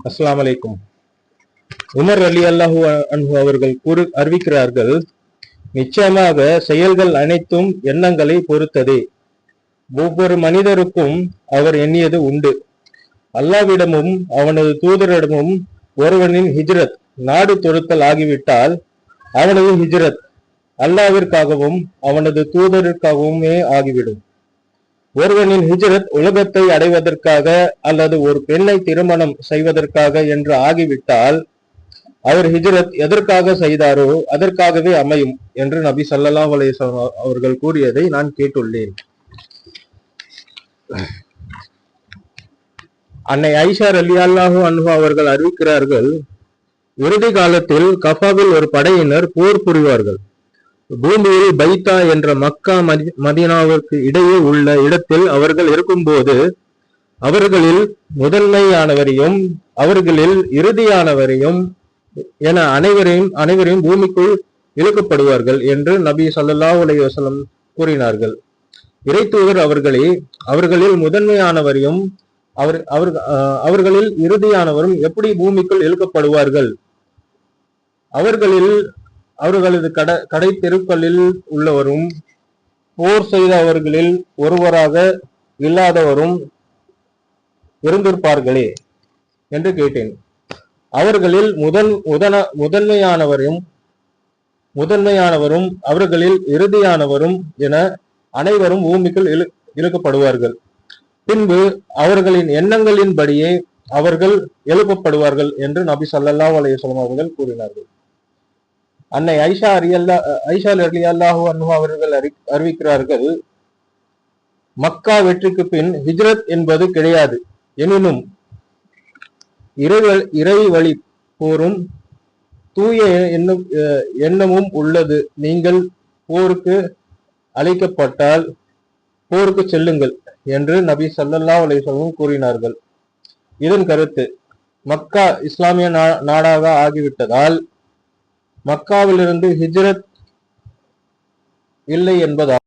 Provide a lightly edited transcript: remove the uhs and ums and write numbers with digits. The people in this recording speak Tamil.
அஸ்ஸலாமு அலைக்கும். உமர் ரலியல்லாஹு அன்ஹு அவர்கள் அறிவிக்கிறார்கள், நிச்சயமாக செயல்கள் அனைத்தும் எண்ணங்களை பொறுத்ததே. ஒவ்வொரு மனிதருக்கும் அவர் எண்ணியது உண்டு. அல்லாவிடமும் அவனது தூதரிடமும் ஒருவனின் ஹிஜ்ரத் நாடு தொடுத்தல் ஆகிவிட்டால் அவனது ஹிஜ்ரத் அல்லாவிற்காகவும் அவனது தூதருக்காகவுமே ஆகிவிடும். ஒருவனின் ஹிஜ்ரத் உலகத்தை அடைவதற்காக அல்லது ஒரு பெண்ணை திருமணம் செய்வதற்காக என்று ஆகிவிட்டால் அவர் ஹிஜ்ரத் எதற்காக செய்தாரோ அதற்காகவே அமையும் என்று நபி ஸல்லல்லாஹு அலைஹி வஸல்லம் அவர்கள் கூறியதை நான் கேட்டுள்ளேன். அன்னை ஆயிஷா ரலியல்லாஹு அன்ஹா அவர்கள் அறிவிக்கிறார்கள், இறுதி காலத்தில் கஃபாவில் ஒரு படையினர் போர் புரிவார்கள். பூமியில் பைத்தா என்ற மக்கா மதீனாவிற்கு இடையே உள்ள இடத்தில் அவர்கள் இருக்கும்போது அவர்களில் முதன்மையானவரையும் அவர்களில் இறுதியானவரையும் என அனைவரையும் பூமிக்குள் இழுக்கப்படுவார்கள் என்று நபி ஸல்லல்லாஹு அலைஹி வஸல்லம் கூறினார்கள். இறை தூதர் அவர்களில் முதன்மையானவரையும் அவர்களில் இறுதியானவரும் எப்படி பூமிக்குள் இழுக்கப்படுவார்கள்? அவர்களது கடை தெருக்களில் உள்ளவரும் போர் செய்தவர்களில் ஒருவராக இல்லாதவரும் இருந்திருப்பார்களே என்று கேட்டேன். அவர்களில் முதன்மையானவரும் அவர்களில் இறுதியானவரும் என அனைவரும் பூமிக்குள் இழுக்கப்படுவார்கள். பின்பு அவர்களின் எண்ணங்களின்படியே அவர்கள் எழுப்பப்படுவார்கள் என்று நபி ஸல்லல்லாஹு அலைஹி வஸல்லம் அவர்கள் கூறினார்கள். அன்னை ஆயிஷா ரலியல்லாஹு அன்ஹா அவர்கள் அறிவிக்கிறார்கள், மக்கா வெற்றிக்கு பின் ஹிஜ்ரத் என்பது கிடையாது. எனினும் இறை வழி போரும் தூய எண்ணமும் உள்ளது. நீங்கள் போருக்கு அழைக்கப்பட்டால் போருக்கு செல்லுங்கள் என்று நபி ஸல்லல்லாஹு அலைஹி வஸல்லம் கூறினார்கள். இதன் கருத்து, மக்கா இஸ்லாமிய நாடாக ஆகிவிட்டதால் மக்காவிலிருந்து ஹிஜ்ரத் இல்லை என்பதாகும்.